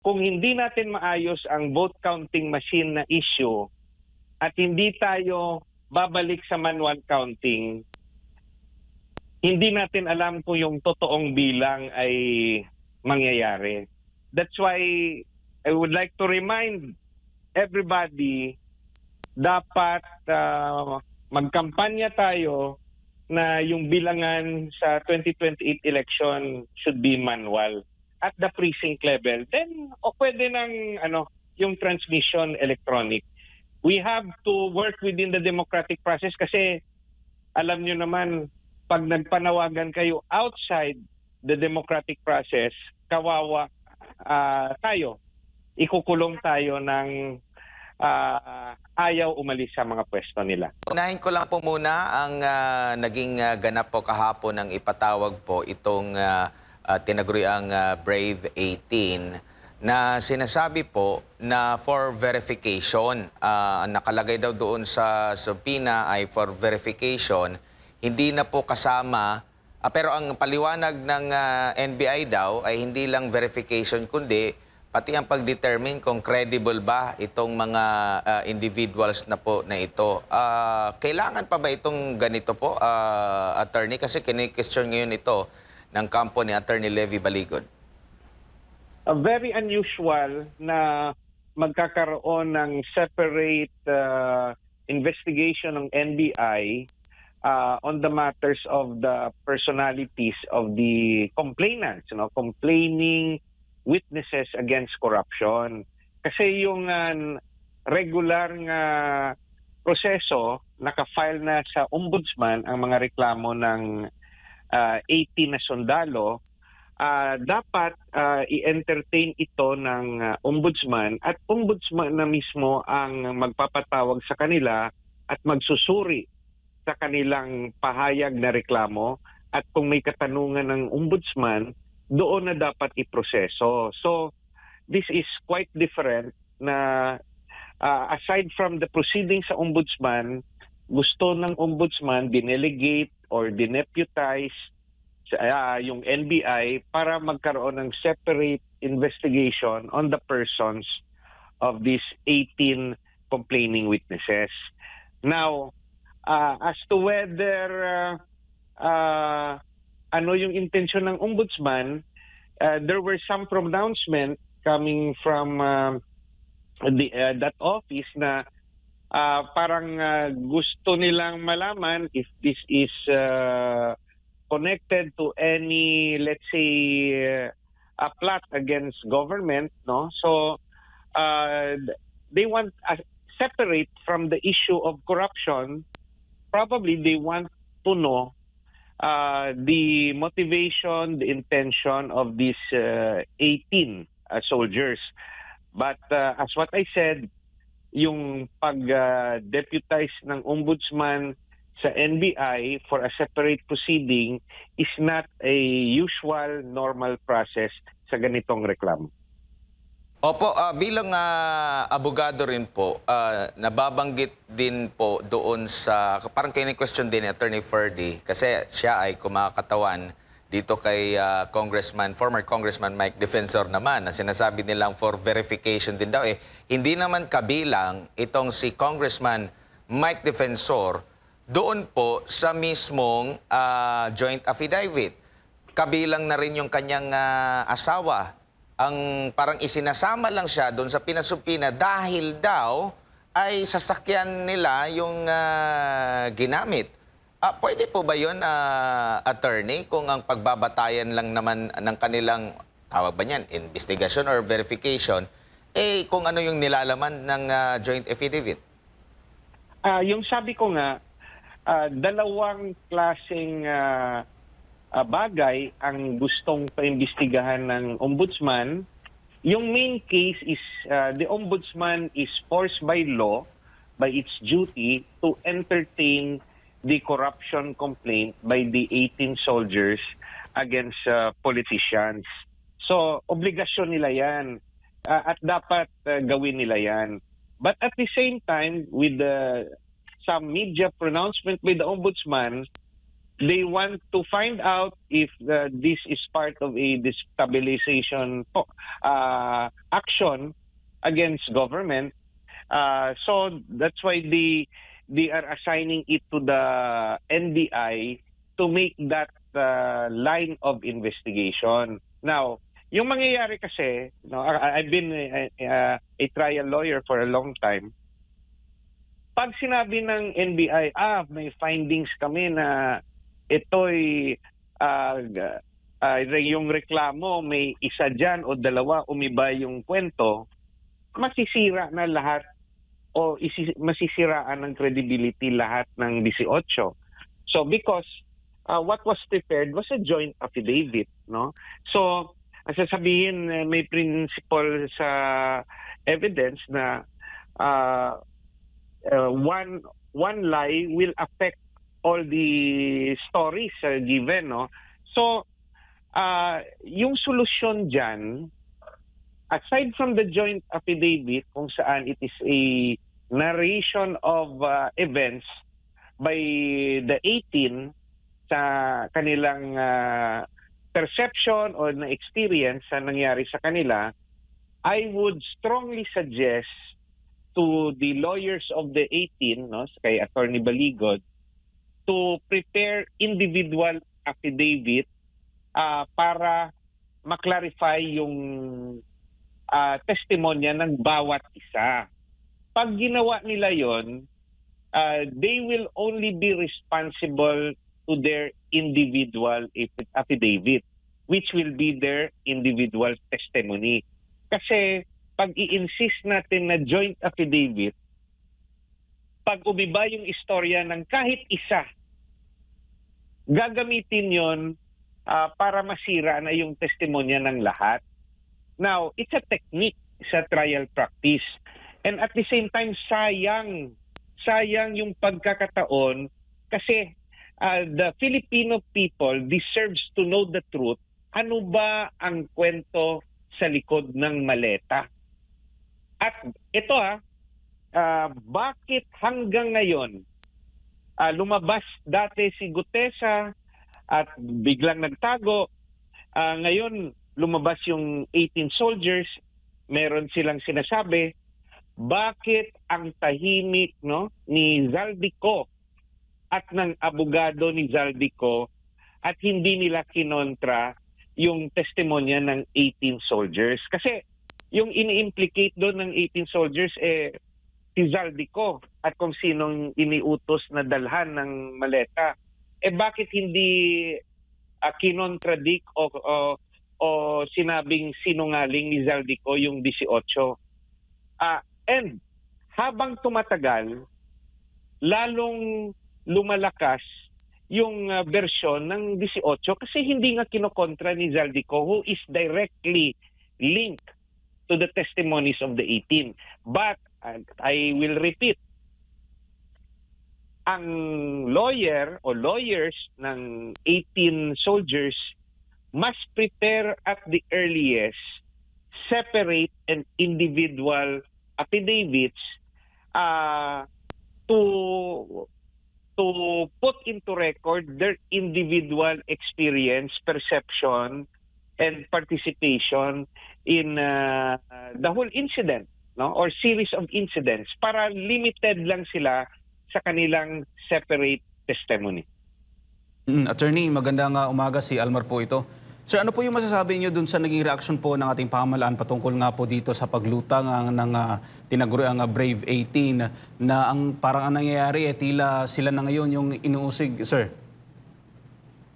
kung hindi natin maayos ang vote counting machine na issue at hindi tayo babalik sa manual counting, hindi natin alam kung yung totoong bilang ay mangyayari. That's why I would like to remind everybody, dapat magkampanya tayo na yung bilangan sa 2028 election should be manual at the precinct level. Then pwede ng yung transmission electronic. We have to work within the democratic process kasi alam nyo naman, pag nagpanawagan kayo outside the democratic process, kawawa tayo. Ikukulong tayo ng ayaw umalis sa mga pwesto nila. Unahin ko lang po muna ang naging ganap po kahapon ng ipatawag po itong tinaguriang Brave 18 na sinasabi po na for verification. Nakalagay daw doon sa subpoena ay for verification. Hindi na po kasama, pero ang paliwanag ng NBI daw ay hindi lang verification kundi pati ang pag-determine kung credible ba itong mga individuals na po na ito. Kailangan pa ba itong ganito po, attorney? Kasi kini-question ngayon ito ng kampo ni Attorney Levy Baligod. Very unusual na magkakaroon ng separate investigation ng NBI on the matters of the personalities of the complainants, complaining witnesses against corruption. Kasi yung regular nga proseso, naka-file na sa ombudsman ang mga reklamo ng 18 na sundalo, dapat i-entertain ito ng ombudsman at ombudsman na mismo ang magpapatawag sa kanila at magsusuri sa kanilang pahayag na reklamo at kung may katanungan ng ombudsman, doon na dapat iproseso. So this is quite different na aside from the proceedings sa ombudsman, gusto ng ombudsman dinelegate or dineputize yung NBI para magkaroon ng separate investigation on the persons of these 18 complaining witnesses. Now, as to whether ano yung intensyon ng ombudsman, there were some pronouncement coming from that office na parang gusto nilang malaman if this is connected to any, let's say, a plot against government, no? So they want separate from the issue of corruption. Probably they want to know the motivation, the intention of these 18 soldiers. But as what I said, yung pag-deputize ng ombudsman sa NBI for a separate proceeding is not a usual, normal process sa ganitong reklamo. Opo, bilang abogado rin po, nababanggit din po doon sa, parang kini-question din ni Attorney Ferdy kasi siya ay kumakatawan dito kay former Congressman Mike Defensor naman na sinasabi nilang for verification din daw. Hindi naman kabilang itong si Congressman Mike Defensor doon po sa mismong joint affidavit. Kabilang na rin yung kanyang asawa. Ang parang isinasama lang siya doon sa pinasupina dahil daw ay sasakyan nila yung ginamit. Pwede po ba yun, attorney, kung ang pagbabatayan lang naman ng kanilang, tawag ba niyan, investigation or verification, kung ano yung nilalaman ng joint affidavit? Yung sabi ko nga, dalawang klaseng bagay ang gustong paimbestigahan ng ombudsman. Yung main case is the ombudsman is forced by law, by its duty, to entertain the corruption complaint by the 18 soldiers against politicians. So, obligasyon nila yan at dapat gawin nila yan. But at the same time, with some media pronouncement by the ombudsman, they want to find out if this is part of a destabilization action against government. So that's why they are assigning it to the NBI to make that line of investigation. Now, yung mangyayari kasi, I've been a trial lawyer for a long time. Pag sinabi ng NBI, may findings kami na ito'y yung reklamo, may isa dyan o dalawa umiba yung kwento, masisira na lahat o masisiraan ng credibility lahat ng 18. So because what was prepared was a joint affidavit, no? So ang sasabihin, may principle sa evidence na one lie will affect all the stories given, no? So yung solusyon dyan, aside from the joint affidavit kung saan it is a narration of events by the 18 sa kanilang perception or na experience sa nangyari sa kanila, I would strongly suggest to the lawyers of the 18, no, kay Attorney Baligod, to prepare individual affidavit para maklarify yung testimonya ng bawat isa. Pag ginawa nila yon, they will only be responsible to their individual affidavit, which will be their individual testimony. Kasi pag i-insist natin na joint affidavit, pag umiba yung istorya ng kahit isa, gagamitin yon para masira na yung testimonya ng lahat. Now, it's a technique sa trial practice. And at the same time, sayang yung pagkakataon kasi the Filipino people deserves to know the truth. Ano ba ang kwento sa likod ng maleta? At ito bakit hanggang ngayon lumabas dati si Gutesa at biglang nagtago, ngayon lumabas yung 18 soldiers, meron silang sinasabi, bakit ang tahimik, no, ni Zaldico at ng abogado ni Zaldico at hindi nila kinontra yung testimonya ng 18 soldiers? Kasi yung ini-implicate doon ng 18 soldiers si Zaldico at kung sinong iniutos na dalhan ng maleta. Bakit hindi kinontradict o sinabing sinungaling ni Zaldico yung 18? And habang tumatagal, lalong lumalakas yung bersyon ng 18 kasi hindi nga kinokontra ni Zaldico, who is directly linked to the testimonies of the 18. But I will repeat, ang lawyer o lawyers ng 18 soldiers must prepare at the earliest separate and individual affidavits to put into record their individual experience, perception, and participation in the whole incident, no, or series of incidents, para limited lang sila sa kanilang separate testimony. Attorney, magandang umaga, si Almar po ito. Sir, ano po yung masasabi niyo dun sa naging reaction po ng ating pamahalaan patungkol nga po dito sa paglutang ng tinaguriang Brave 18 na parang ang nangyayari tila sila na ngayon yung inuusig, sir?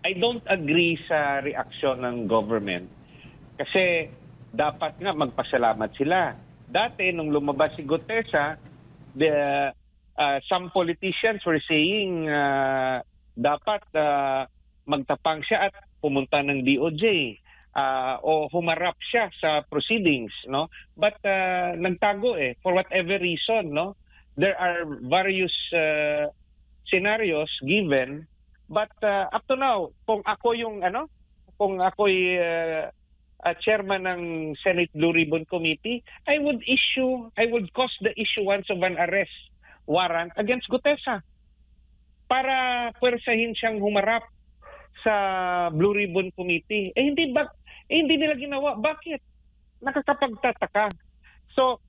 I don't agree sa reaksyon ng government kasi dapat nga magpasalamat sila. Dati nung lumabas si Gutesa, some politicians were saying dapat magtapang siya at pumunta ng DOJ o humarap siya sa proceedings, no? But nagtago for whatever reason, no? There are various scenarios given, but up to now, kung ako chairman ng Senate Blue Ribbon Committee, I would cause the issuance of an arrest warrant against Gutesa para pwersahin siyang humarap sa Blue Ribbon Committee. Hindi nila ginawa. Bakit? Nakakapagtataka. So,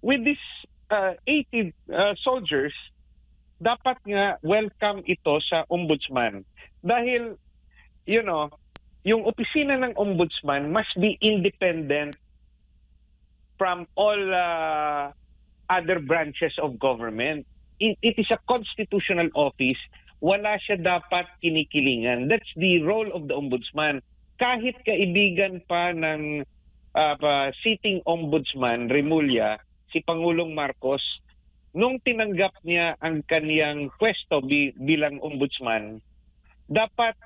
with these 80 soldiers, dapat nga welcome ito sa ombudsman. Dahil, yung opisina ng ombudsman must be independent from all other branches of government. It is a constitutional office. Wala siya dapat kinikilingan. That's the role of the ombudsman. Kahit kaibigan pa ng sitting ombudsman, Remulla, si Pangulong Marcos, nung tinanggap niya ang kaniyang pwesto bilang ombudsman, dapat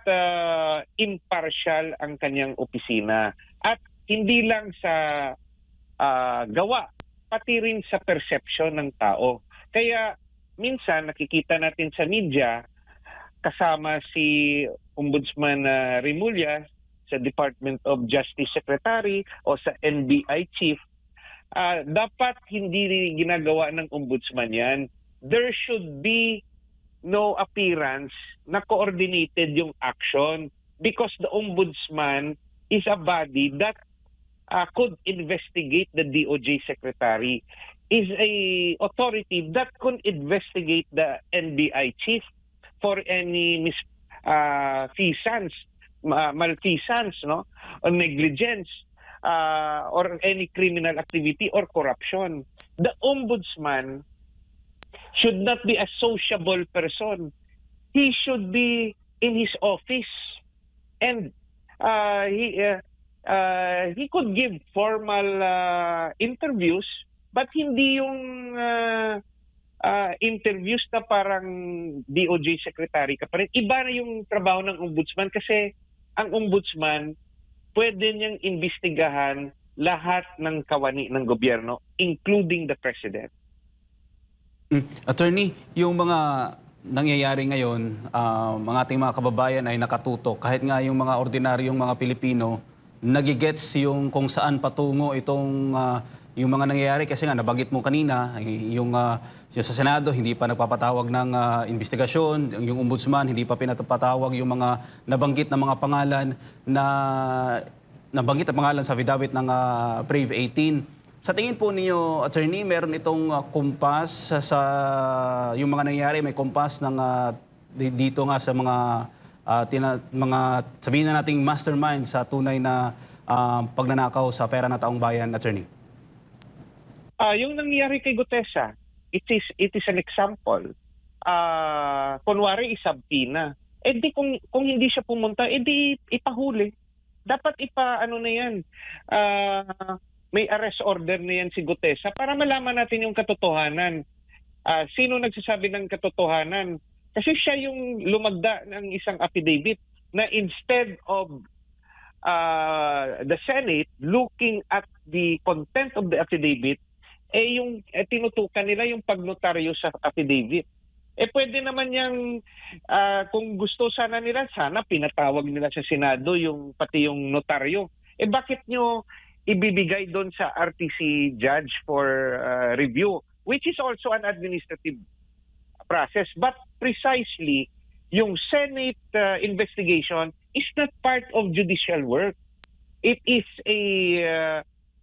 impartial ang kaniyang opisina. At hindi lang sa gawa, pati rin sa perception ng tao. Kaya minsan nakikita natin sa media, kasama si Ombudsman Remulla sa Department of Justice Secretary o sa NBI Chief, dapat hindi ginagawa ng ombudsman yan. There should be no appearance na coordinated yung action because the ombudsman is a body that could investigate the DOJ secretary, is a authority that could investigate the NBI chief for any malfeasance, no, or negligence, or any criminal activity or corruption. The ombudsman should not be a sociable person. He should be in his office, and he could give formal interviews, but hindi yung interviews na parang DOJ secretary ka pa rin. Iba na yung trabaho ng ombudsman kasi ang ombudsman pwede niyang imbestigahan lahat ng kawani ng gobyerno, including the president. Attorney, yung mga nangyayari ngayon, mga ating mga kababayan ay nakatutok. Kahit nga yung mga ordinaryong mga Pilipino, nagigets yung kung saan patungo itong yung mga nangyayari. Kasi nga, nabanggit mo kanina, yung sa Senado, hindi pa nagpapatawag ng investigasyon. Yung ombudsman, hindi pa pinapatawag yung mga nabanggit na mga pangalan na nabanggit na pangalan sa affidavit ng Brave 18. Sa tingin po ninyo, attorney, meron itong kumpas sa yung mga nangyayari, may kumpas ng dito nga sa mga sabihin na nating mastermind sa tunay na pagnanakaw sa pera ng taong bayan, attorney? Yung nangyayari kay Gutesa, it is an example. Kunwari isabtina. Di kung hindi siya pumunta, di ipahuli. Dapat na yan. May arrest order na yan si Gutesa para malaman natin yung katotohanan. Sino nagsasabi ng katotohanan? Kasi siya yung lumagda ng isang affidavit na instead of the Senate looking at the content of the affidavit, yung tinutukan nila yung pagnotaryo sa affidavit. Pwede naman yung kung gusto sana nila, sana pinatawag nila sa Senado pati yung notaryo. Bakit nyo ibibigay doon sa RTC judge for review, which is also an administrative process. But precisely, yung Senate investigation is not part of judicial work. It is a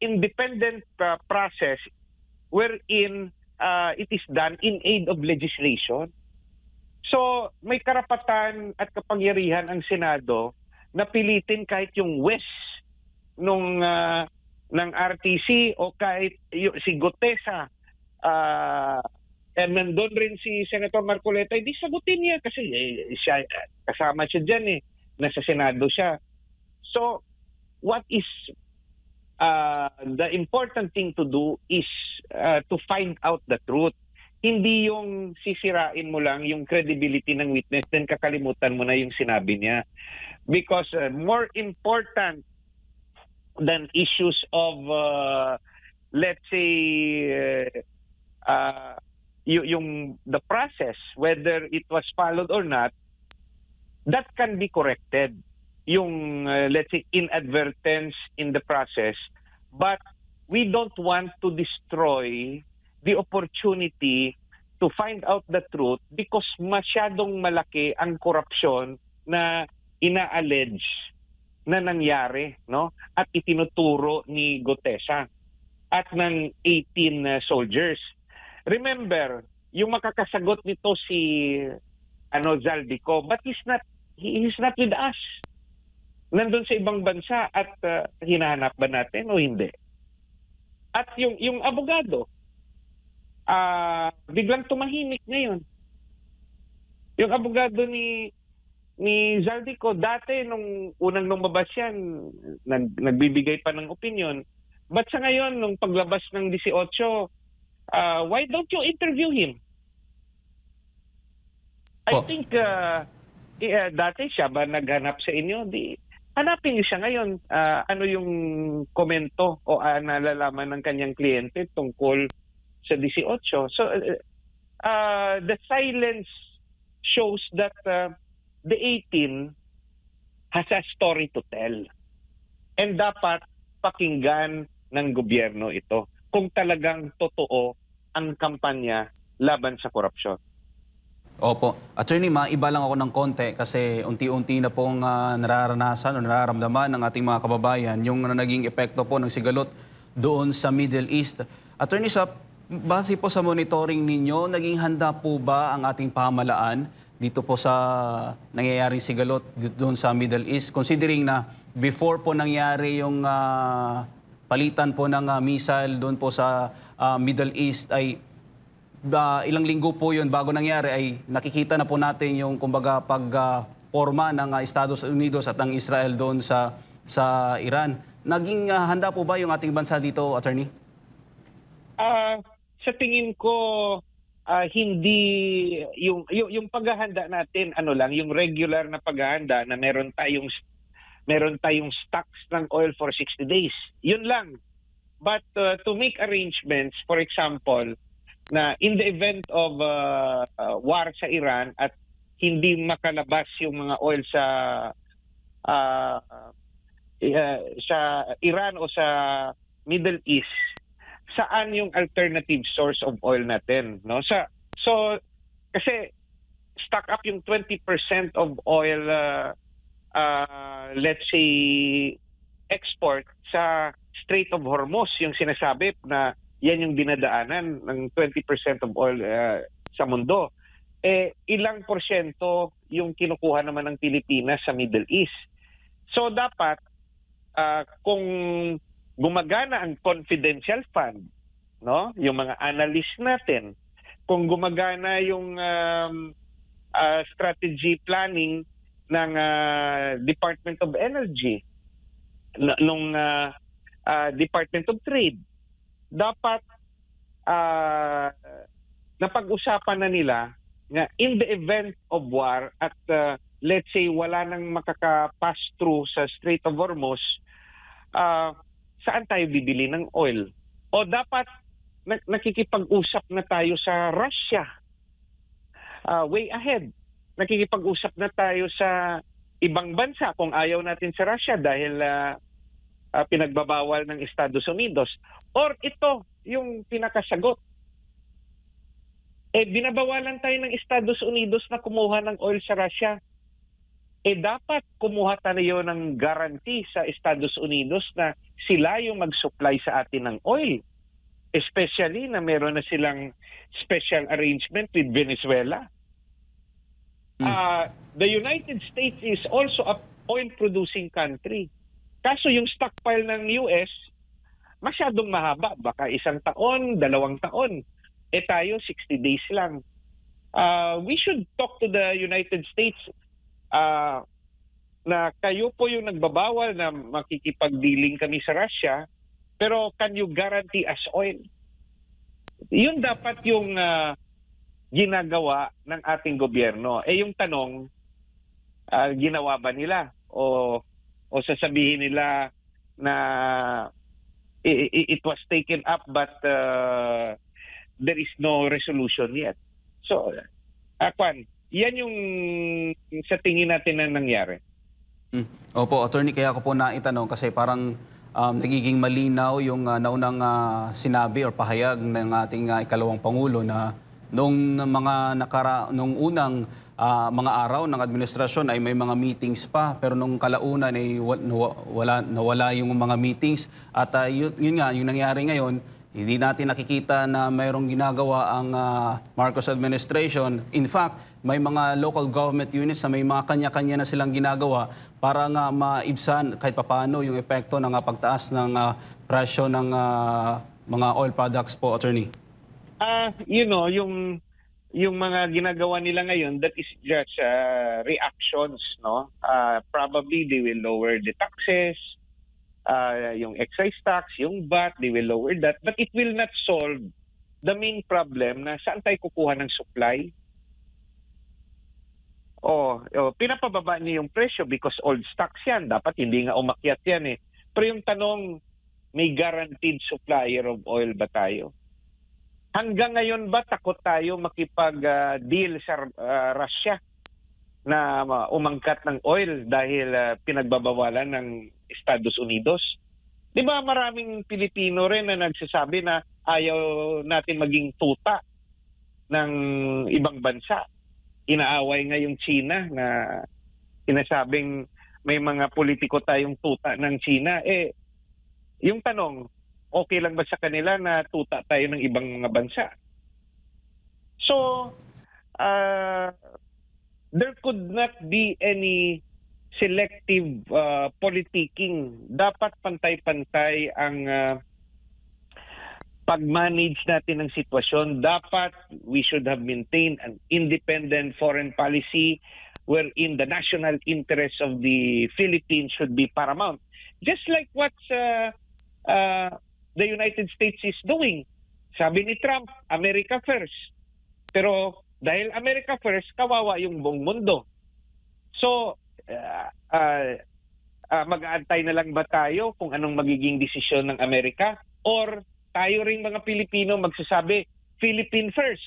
independent process wherein it is done in aid of legislation. So, may karapatan at kapangyarihan ang Senado na pilitin kahit yung west ng RTC o kahit si Gutesa, nandun rin si Senator Marcoleta, hindi sagutin niya kasi siya, kasama siya dyan nasa Senado siya. So, what is the important thing to do is to find out the truth. Hindi yung sisirain mo lang yung credibility ng witness then kakalimutan mo na yung sinabi niya. Because more important than issues of, let's say, the process, whether it was followed or not, that can be corrected. Yung, let's say, inadvertence in the process. But we don't want to destroy the opportunity to find out the truth because masyadong malaki ang korupsyon na ina-allege na nangyari, no? At itinuturo ni Gutesa at ng 18 soldiers. Remember, yung makakasagot nito si Zaldico, but he's not with us. Nandun sa ibang bansa at hinahanap ba natin o hindi? At yung abogado, biglang tumahimik ngayon. Yung abogado ni Zaldico, dati nung unang lumabas yan, nagbibigay pa ng opinion. But sa ngayon, nung paglabas ng 18, why don't you interview him? I think dati siya ba naghanap sa inyo? Hanapin niyo siya ngayon. Ano yung komento o nalalaman ng kanyang kliyente tungkol sa 18? So, the silence shows that the 18 has a story to tell. And dapat pakinggan ng gobyerno ito kung talagang totoo ang kampanya laban sa korupsyon. Opo. Attorney, maiba lang ako ng konti kasi unti-unti na pong nararanasan o nararamdaman ng ating mga kababayan yung naging epekto po ng sigalot doon sa Middle East. Attorney, base po sa monitoring ninyo, naging handa po ba ang ating pamahalaan dito po sa nangyayaring sigalot doon sa Middle East? Considering na before po nangyari yung palitan po ng missile doon po sa Middle East ay ilang linggo po yun bago nangyari ay nakikita na po natin yung kumbaga pagporma ng Estados Unidos at ng Israel doon sa Iran. Naging handa po ba yung ating bansa dito, Attorney? Sa tingin ko hindi yung paghahanda natin yung regular na paghahanda na meron tayong stocks ng oil for 60 days. Yun lang. But to make arrangements, for example, na in the event of war sa Iran at hindi makalabas yung mga oil sa Iran o sa Middle East, saan yung alternative source of oil natin, no? So kasi stock up yung 20% of oil let's say export sa Strait of Hormuz, yung sinasabi na yan yung dinadaanan ng 20% of oil sa mundo. Ilang porsyento yung kinukuha naman ng Pilipinas sa Middle East. So dapat kung gumagana ang confidential fund, no? Yung mga analyst natin, kung gumagana yung strategy planning ng Department of Energy, nung Department of Trade, dapat napag-usapan na nila na in the event of war at let's say wala nang makaka-pass through sa Strait of Hormuz, saan tayo bibili ng oil? O dapat nakikipag-usap na tayo sa Russia way ahead. Nakikipag-usap na tayo sa ibang bansa kung ayaw natin sa Russia dahil pinagbabawal ng Estados Unidos. Or ito, yung pinakasagot. Binabawalan tayo ng Estados Unidos na kumuha ng oil sa Russia. Dapat kumuha tayo ng guarantee sa Estados Unidos na sila yung mag-supply sa atin ng oil. Especially na meron na silang special arrangement with Venezuela. The United States is also a oil-producing country. Kaso yung stockpile ng US, masyadong mahaba. Baka 1 taon, 2 taon. Tayo, 60 days lang. We should talk to the United States na kayo po yung nagbabawal na makikipag-dealing kami sa Russia, pero can you guarantee us oil? Yun dapat yung ginagawa ng ating gobyerno. Yung tanong, ginawa ba nila? O sasabihin nila na it was taken up but there is no resolution yet. So, yan yung sa tingin natin na nangyari. Opo, Attorney, kaya ko po naitanong kasi parang nagiging malinaw yung naunang sinabi or pahayag ng ating ikalawang Pangulo na nung unang mga araw ng administrasyon ay may mga meetings pa, pero nung kalaunan ay nawala yung mga meetings at yun nga yung nangyari ngayon. Hindi natin nakikita na mayroong ginagawa ang Marcos administration. In fact, may mga local government units na may mga kanya-kanya na silang ginagawa para nga maibsan kahit papaano yung epekto ng pagtaas ng presyo ng mga oil products po, Attorney. Yung mga ginagawa nila ngayon, that is just reactions, no? Probably they will lower the taxes, yung excise tax, yung VAT, they will lower that, but it will not solve the main problem na saan tayo kukuha ng supply. Pinapababa niyo yung presyo because old stocks yan. Dapat hindi nga umakyat yan eh. Pero yung tanong, may guaranteed supplier of oil ba tayo? Hanggang ngayon ba takot tayo makipag-deal sa Russia na umangkat ng oil dahil pinagbabawalan ng Estados Unidos? Di ba maraming Pilipino rin na nagsasabi na ayaw natin maging tuta ng ibang bansa? Inaaway nga yung China na sinasabing may mga politiko tayong tuta ng China. Yung tanong, okay lang ba sa kanila na tuta tayo ng ibang mga bansa? So, there could not be any selective politicking. Dapat pantay-pantay ang pag-manage natin ng sitwasyon. Dapat we should have maintained an independent foreign policy wherein the national interests of the Philippines should be paramount. Just like what the United States is doing. Sabi ni Trump, America first. Pero dahil America first, kawawa yung buong mundo. So, mag-aantay na lang ba tayo kung anong magiging desisyon ng Amerika? Or tayo ring mga Pilipino magsasabi, Philippine first.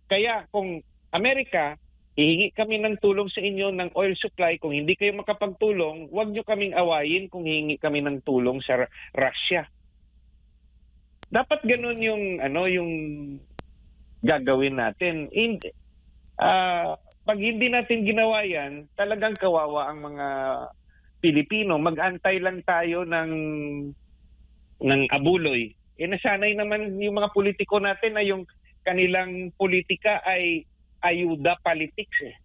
Kaya kung Amerika, hihingi kami ng tulong sa inyo ng oil supply. Kung hindi kayo makapagtulong, huwag nyo kaming awayin kung hihingi kami ng tulong sa Russia. Dapat ganun yung gagawin natin. Pag hindi natin ginawa yan, talagang kawawa ang mga Pilipino. Mag-antay lang tayo ng abuloy. Nasanay naman yung mga politiko natin na yung kanilang politika ay ayuda politics eh.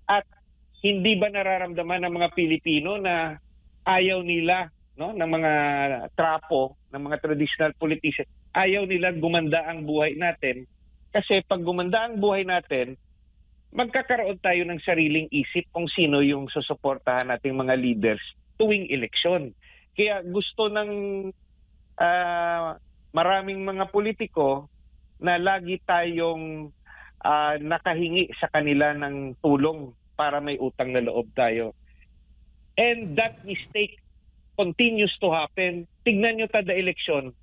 At hindi ba nararamdaman ng mga Pilipino na ayaw nila, no, ng mga trapo, ng mga traditional politicians, ayaw nila gumanda ang buhay natin. Kasi pag gumanda ang buhay natin, magkakaroon tayo ng sariling isip kung sino yung susuportahan nating mga leaders tuwing eleksyon. Kaya gusto ng maraming mga politiko na lagi tayong nakahingi sa kanila ng tulong para may utang na loob tayo. And that mistake continues to happen. Tignan nyo tada eleksyon.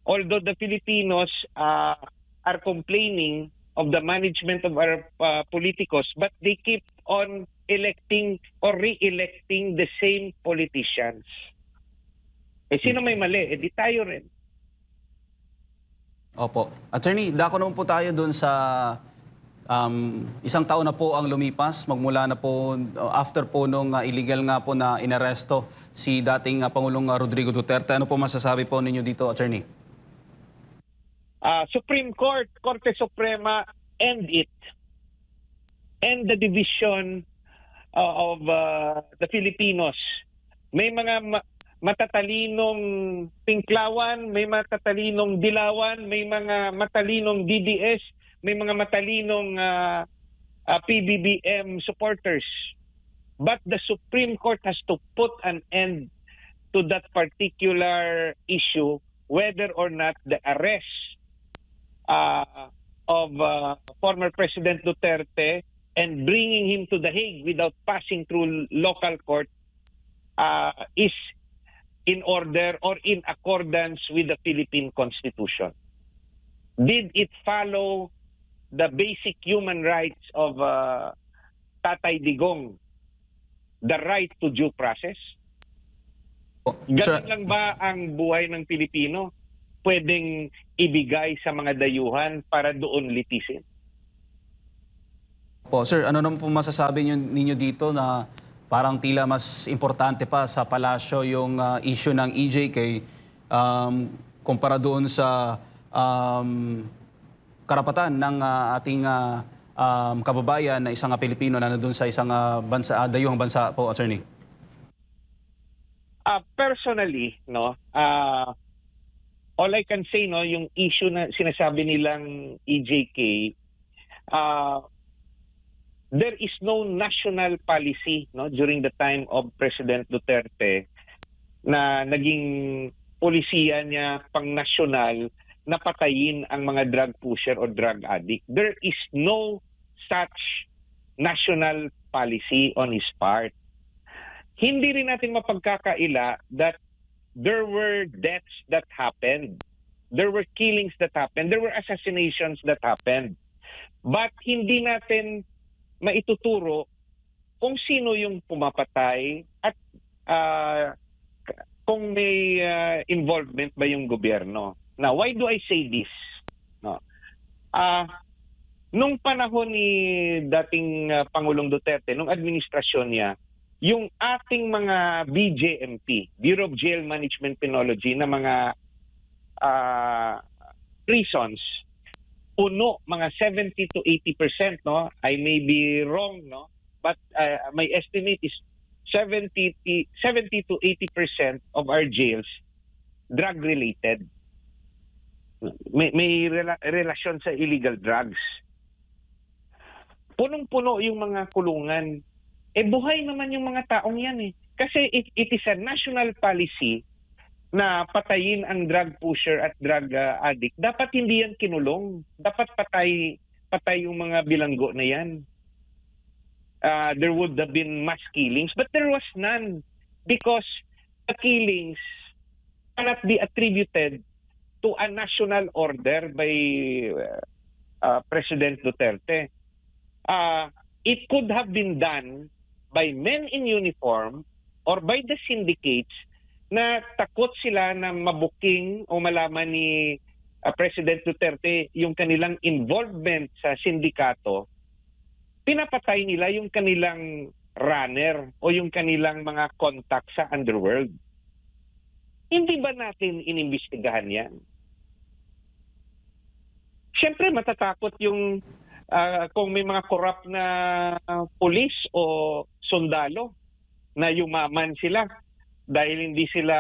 Although the Filipinos are complaining of the management of our politicos, but they keep on electing or re-electing the same politicians. Sino may mali? Di tayo rin. Opo. Attorney, dako naman po tayo doon sa isang taon na po ang lumipas, magmula na po, after po nung illegal nga po na inaresto si dating Pangulong Rodrigo Duterte. Ano po masasabi po ninyo dito, Attorney? Supreme Court, Korte Suprema, end it. End the division of the Filipinos. May mga matatalinong Pinklawan, may matatalinong Dilawan, may mga matalinong DDS, may mga matalinong PBBM supporters. But the Supreme Court has to put an end to that particular issue, whether or not the arrest of former President Duterte and bringing him to The Hague without passing through local court is in order or in accordance with the Philippine Constitution. Did it follow the basic human rights of Tatay Digong, the right to due process? Ganun lang ba ang buhay ng Pilipino? pwedeng ibigay sa mga dayuhan para doon litisin. Po, sir, ano naman po masasabi ninyo dito na parang tila mas importante pa sa palasyo yung issue ng EJK kumpara doon sa karapatan ng ating kababayan na isang Pilipino na nandun sa isang dayuhang bansa po, attorney? Personally, no, all I can say, no, yung issue na sinasabi nilang EJK, there is no national policy, no, during the time of President Duterte na naging polisiya niya pang-nasyonal na patayin ang mga drug pusher o drug addict. There is no such national policy on his part. Hindi rin natin mapagkakaila that there were deaths that happened. There were killings that happened. There were assassinations that happened. But hindi natin maituturo kung sino yung pumapatay at kung may involvement ba yung gobyerno. Now, why do I say this? No. Nung panahon ni dating Pangulong Duterte, nung administrasyon niya, yung ating mga BJMP, Bureau of Jail Management Penology, na mga prisons, puno, mga 70 to 80%, no? I may be wrong, no? But my estimate is 70 to 80% of our jails drug-related. May relasyon sa illegal drugs. Punong-puno yung mga kulungan. Buhay naman yung mga taong yan eh. Kasi it is a national policy na patayin ang drug pusher at drug addict. Dapat hindi yan kinulong. Dapat patay yung mga bilanggo na yan. There would have been mass killings, but there was none because the killings cannot be attributed to a national order by President Duterte. It could have been done by men in uniform or by the syndicates na takot sila na mabuking o malaman ni President Duterte yung kanilang involvement sa sindikato, pinapatay nila yung kanilang runner o yung kanilang mga contact sa underworld. Hindi ba natin inimbestigahan yan? Siyempre matatakot yung kung may mga corrupt na pulis o sundalo na yumaman sila dahil hindi sila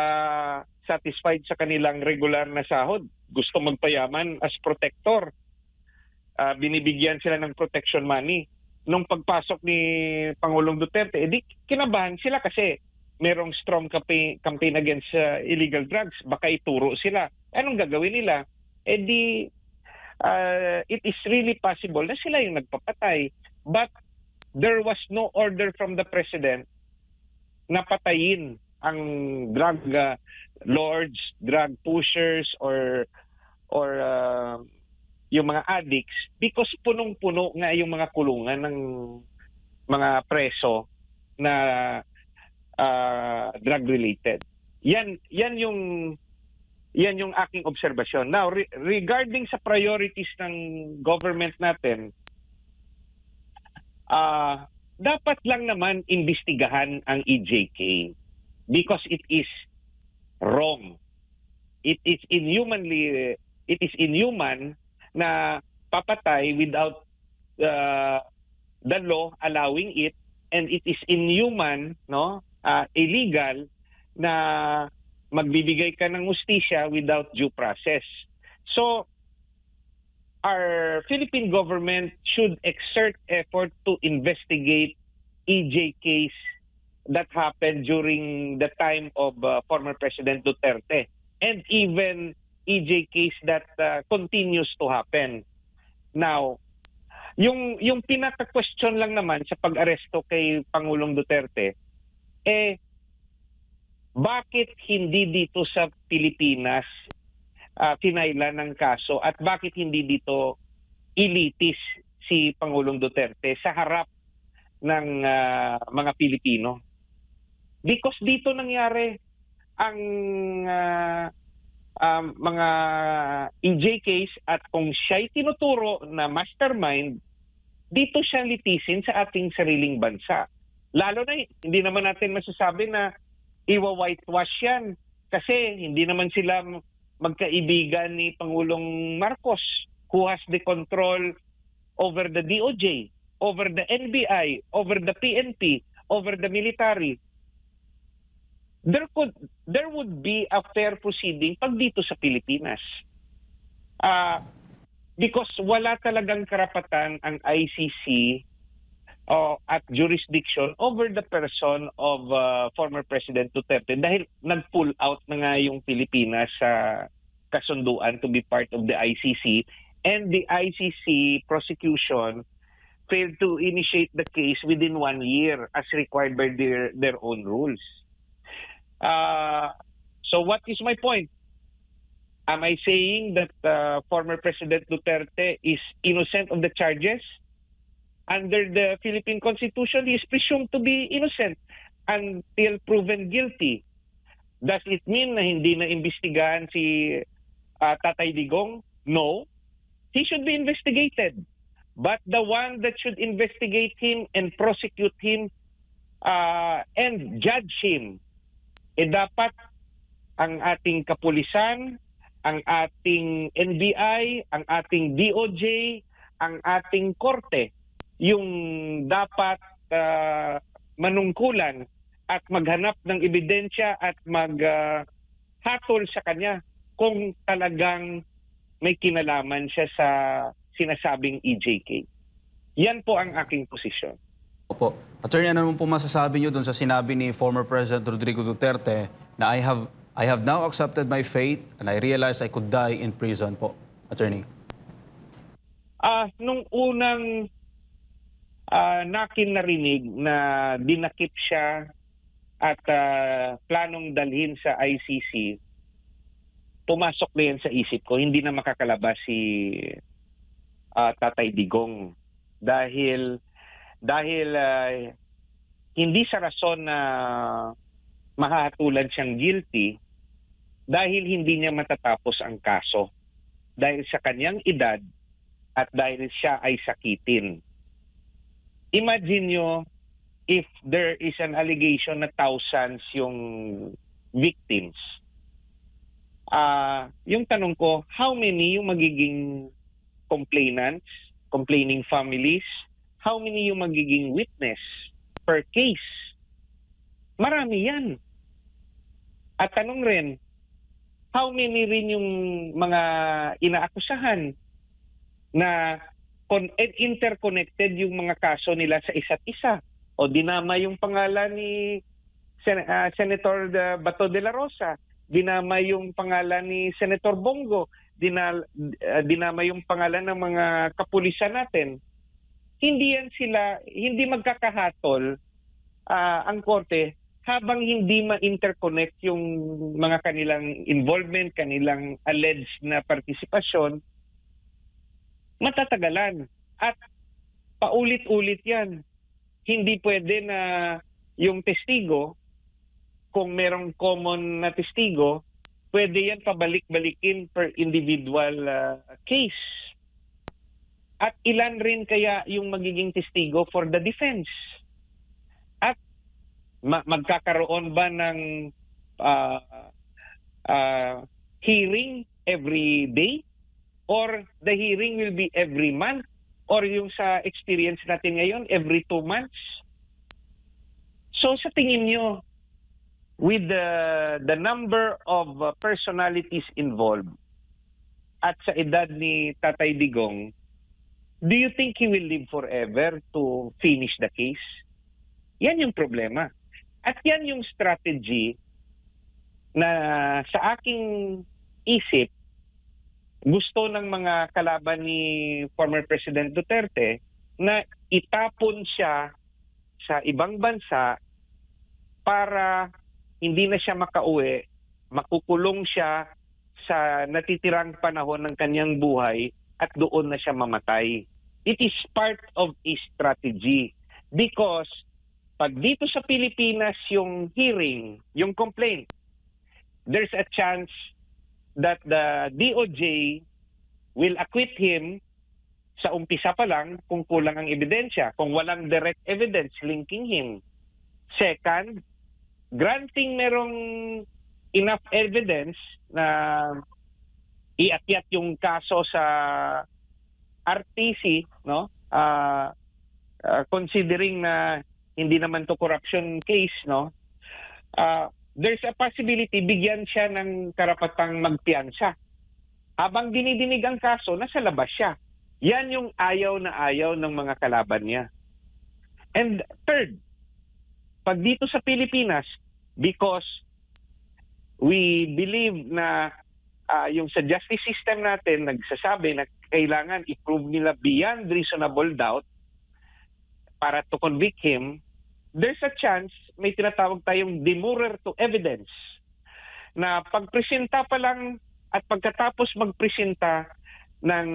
satisfied sa kanilang regular na sahod. Gusto magpayaman as protector. Binibigyan sila ng protection money. Nung pagpasok ni Pangulong Duterte, di kinabahan sila kasi merong strong campaign against illegal drugs. Baka ituro sila. Anong gagawin nila? It is really possible na sila yung nagpapatay. But there was no order from the President na patayin ang drug lords, drug pushers, or yung mga addicts because punong-puno nga yung mga kulungan ng mga preso na drug-related. Yan yung aking obserbasyon. Now, regarding sa priorities ng government natin, dapat lang naman imbestigahan ang EJK because it is wrong. It is inhuman na papatay without the law allowing it, and it is inhuman, no, illegal na magbibigay ka ng hustisya without due process. So our Philippine government should exert effort to investigate EJKs that happened during the time of former President Duterte, and even EJKs that continues to happen. Now, yung pinaka-question lang naman sa pag-aresto kay Pangulong Duterte, bakit hindi dito sa Pilipinas pinailan ng kaso at bakit hindi dito ilitis si Pangulong Duterte sa harap ng mga Pilipino? Because dito nangyari ang mga EJ case at kung siya'y tinuturo na mastermind, dito siya litisin sa ating sariling bansa. Lalo na hindi naman natin masasabi na iwa-whitewash yan kasi hindi naman sila magkaibigan ni Pangulong Marcos who has the control over the DOJ, over the NBI, over the PNP, over the military. There would be a fair proceeding pag dito sa Pilipinas. Because wala talagang karapatan ang ICC at jurisdiction over the person of former President Duterte dahil nag-pull out na nga yung Pilipinas sa kasunduan to be part of the ICC, and the ICC prosecution failed to initiate the case within 1 year as required by their own rules. So what is my point? Am I saying that former President Duterte is innocent of the charges? Under the Philippine Constitution, he is presumed to be innocent until proven guilty. Does it mean na hindi na imbestigahan si Tatay Digong? No. He should be investigated. But the one that should investigate him and prosecute him and judge him, dapat ang ating kapulisan, ang ating NBI, ang ating DOJ, ang ating korte, yung dapat manungkulan at maghanap ng ebidensya at maghatol sa kanya kung talagang may kinalaman siya sa sinasabing EJK. Yan po ang aking posisyon. Opo. Attorney, ano naman po masasabi niyo doon sa sinabi ni former President Rodrigo Duterte na I have now accepted my fate and I realized I could die in prison po, Attorney? Nung unang nakin narinig na dinakip siya at planong dalhin sa ICC, pumasok na yan sa isip ko, hindi na makakalabas si Tatay Digong dahil hindi sa rason na mahatulan siyang guilty dahil hindi niya matatapos ang kaso dahil sa kanyang edad at dahil siya ay sakitin. Imagine nyo if there is an allegation na thousands yung victims. Yung tanong ko, how many yung magiging complainants, complaining families? How many yung magiging witness per case? Marami yan. At tanong rin, how many rin yung mga inaakusahan na interconnected yung mga kaso nila sa isa't isa? O dinama yung pangalan ni Senator Bato de la Rosa, dinama yung pangalan ni Senator Bongo, dinama yung pangalan ng mga kapulisan natin. Hindi magkakahatol ang korte habang hindi ma-interconnect yung mga kanilang involvement, kanilang alleged na partisipasyon, matatagalan. At paulit-ulit yan. Hindi pwede na yung testigo, kung merong common na testigo, pwede yan pabalik-balikin per individual case. At ilan rin kaya yung magiging testigo for the defense? At magkakaroon ba ng hearing every day? Or the hearing will be every month? Or yung sa experience natin ngayon, every 2 months? So sa tingin nyo, with the number of personalities involved at sa edad ni Tatay Digong, do you think he will live forever to finish the case? Yan yung problema. At yan yung strategy na sa aking isip, gusto ng mga kalaban ni former President Duterte na itapon siya sa ibang bansa para hindi na siya makauwi, makukulong siya sa natitirang panahon ng kanyang buhay at doon na siya mamatay. It is part of a strategy because pag dito sa Pilipinas yung hearing, yung complaint, there's a chance that the DOJ will acquit him sa umpisa pa lang kung kulang ang ebidensya, kung walang direct evidence linking him. Second, granting merong enough evidence na iakyat yung kaso sa RTC, no? Considering na hindi naman to corruption case, no? There's a possibility bigyan siya ng karapatang magpiyansa. Habang dinidinig ang kaso, nasa labas siya. Yan yung ayaw na ayaw ng mga kalaban niya. And third, pag dito sa Pilipinas, because we believe na yung sa justice system natin nagsasabi na kailangan i-prove nila beyond reasonable doubt para to convict him, there's a chance may tinatawag tayong demurrer to evidence na pagpresenta pa lang at pagkatapos magpresenta ng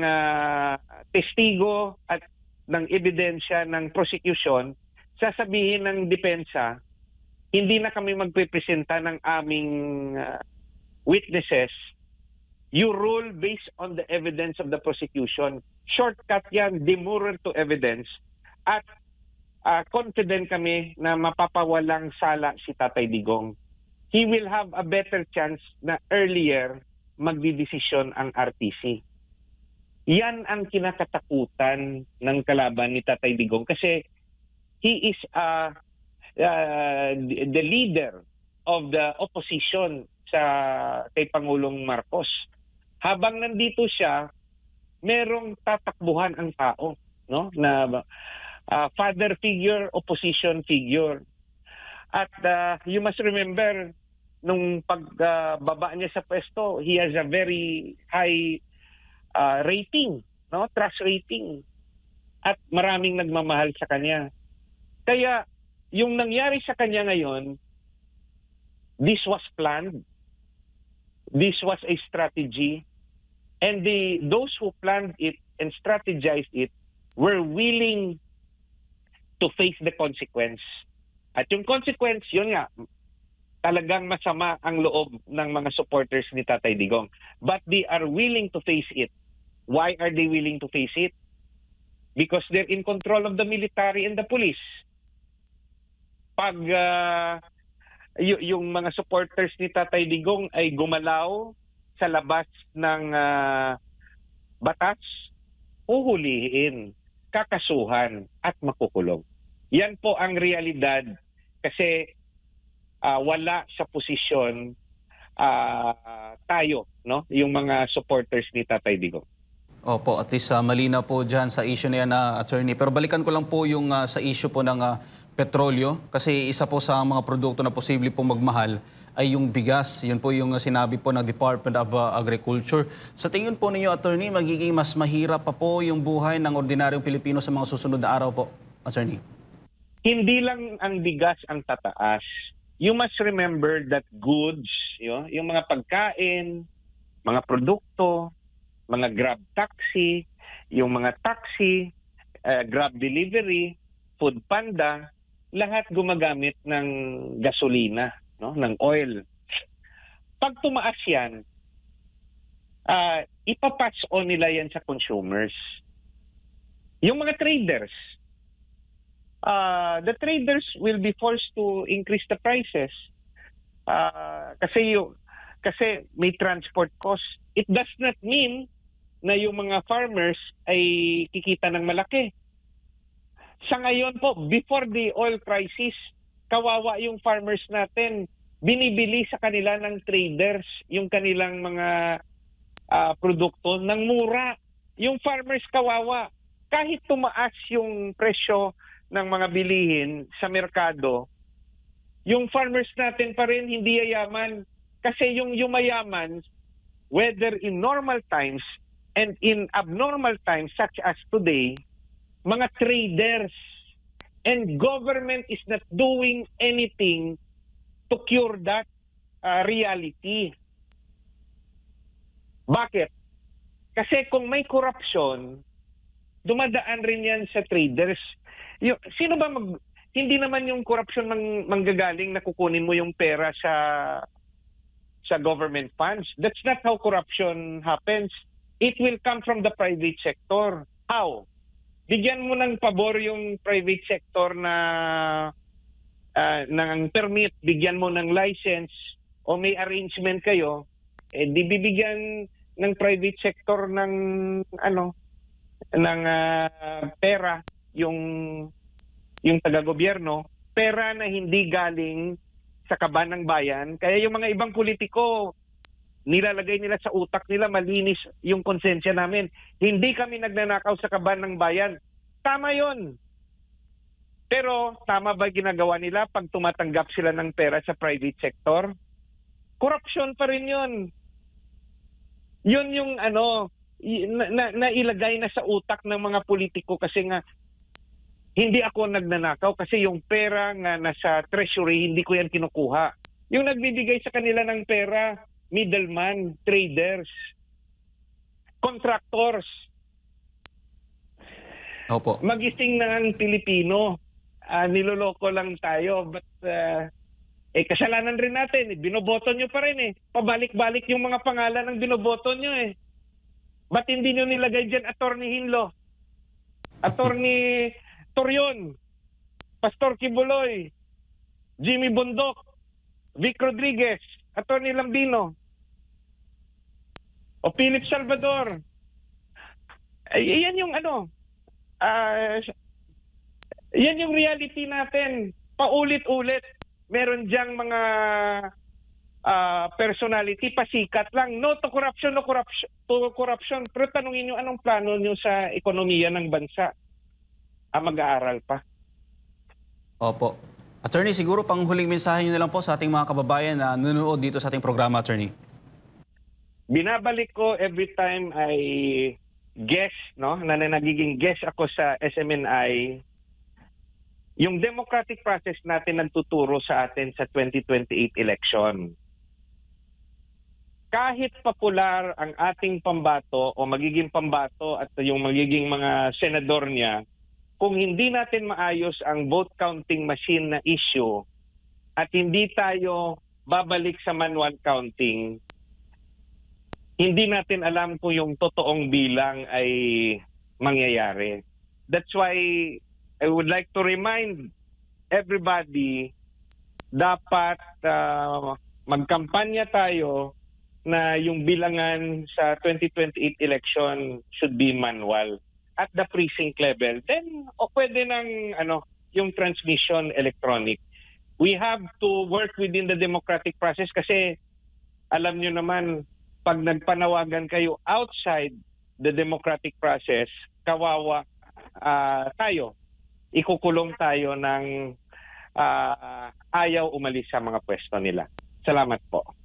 testigo at ng ebidensya ng prosecution, sasabihin ng depensa, hindi na kami magpipresenta ng aming witnesses. You rule based on the evidence of the prosecution. Shortcut yan, demurrer to evidence. At confident kami na mapapawalang sala si Tatay Digong. He will have a better chance na earlier magdidesisyon ang RTC. Yan ang kinakatakutan ng kalaban ni Tatay Digong kasi he is the leader of the opposition kay Pangulong Marcos. Habang nandito siya, merong tatakbuhan ang tao, no? Na father figure, opposition figure. At you must remember, nung pagbaba niya sa pwesto, he has a very high rating, no? Trust rating. At maraming nagmamahal sa kanya. Kaya yung nangyari sa kanya ngayon, this was planned. This was a strategy. And those who planned it and strategized it were willing to face the consequence. At yung consequence, yun nga, talagang masama ang loob ng mga supporters ni Tatay Digong. But they are willing to face it. Why are they willing to face it? Because they're in control of the military and the police. Pag yung mga supporters ni Tatay Digong ay gumalaw sa labas ng batas, uhulihin, kakasuhan at makukulong. Yan po ang realidad kasi wala sa posisyon tayo, no? Yung mga supporters ni Tatay Digong. Opo, at least malinaw po dyan sa issue na yan, attorney. Pero balikan ko lang po yung sa issue po ng petrolyo kasi isa po sa mga produkto na posible po magmahal ay yung bigas. Yun po yung sinabi po ng Department of Agriculture. Sa tingin po ninyo, attorney, magiging mas mahirap pa po yung buhay ng ordinaryong Pilipino sa mga susunod na araw po, attorney? Hindi lang ang bigas ang tataas. You must remember that goods, yung mga pagkain, mga produkto, mga Grab taxi, yung mga taxi, Grab delivery, Food Panda, lahat gumagamit ng gasolina, no, ng oil. Pag tumaas yan, ipapass on nila yan sa consumers. Yung mga traders, the traders will be forced to increase the prices kasi may transport cost. It does not mean na yung mga farmers ay kikita ng malaki. Sa ngayon po, before the oil crisis, kawawa yung farmers natin. Binibili sa kanila ng traders yung kanilang mga produkto ng mura. Yung farmers kawawa. Kahit tumaas yung presyo ng mga bilihin sa merkado, yung farmers natin pa rin hindi yayaman. Kasi yung mayaman, whether in normal times and in abnormal times such as today, mga traders, and government is not doing anything to cure that reality. Bakit? Kasi kung may corruption, dumadaan rin yan sa traders. Sino ba hindi naman yung corruption manggagaling na kukunin mo yung pera sa government funds. That's not how corruption happens. It will come from the private sector. How? Bigyan mo ng pabor yung private sector na ng permit, bigyan mo ng license o may arrangement kayo, di bibigyan ng private sector ng pera yung taga-gobyerno, pera na hindi galing sa kaban ng bayan. Kaya yung mga ibang politiko, nilalagay nila sa utak nila, malinis yung konsensya namin. Hindi kami nagnanakaw sa kaban ng bayan. Tama yon. Pero tama ba ginagawa nila pag tumatanggap sila ng pera sa private sector? Corruption pa rin yun. Yun yung nailagay na sa utak ng mga politiko kasi nga hindi ako nagnanakaw kasi yung pera nga nasa treasury, hindi ko yan kinukuha. Yung nagbibigay sa kanila ng pera, middleman, traders, contractors. Opo. Magising na ang Pilipino. Niloloko lang tayo. But kasalanan rin natin. Binoboto nyo pa rin eh. Pabalik-balik yung mga pangalan ng binoboto nyo eh. Ba't hindi nyo nilagay dyan Attorney Hinlo? Attorney Torion, Pastor Kibuloy, Jimmy Bondok, Vic Rodriguez, Attorney Lambino, o Philip Salvador. Yan yung yan yung reality natin. Paulit-ulit. Meron diyang mga personality, pasikat lang. No to corruption, no corruption. Pero tanungin nyo, anong plano nyo sa ekonomiya ng bansa? Mag-aaral pa. Opo. Attorney, siguro pang huling mensahe niyo na lang po sa ating mga kababayan na nanonood dito sa ating programa, Attorney. Binabalik ko every time I guest, na nagiging guest ako sa SMNI, yung democratic process natin nagtuturo sa atin sa 2028 election. Kahit popular ang ating pambato o magiging pambato at yung magiging mga senador niya, kung hindi natin maayos ang vote counting machine na issue at hindi tayo babalik sa manual counting, hindi natin alam kung yung totoong bilang ay mangyayari. That's why I would like to remind everybody, dapat magkampanya tayo na yung bilangan sa 2028 election should be manual at the precinct level. Then pwede ng yung transmission electronic. We have to work within the democratic process kasi alam nyo naman, pag nagpanawagan kayo outside the democratic process, kawawa tayo. Ikukulong tayo ng ayaw umalis sa mga pwesto nila. Salamat po.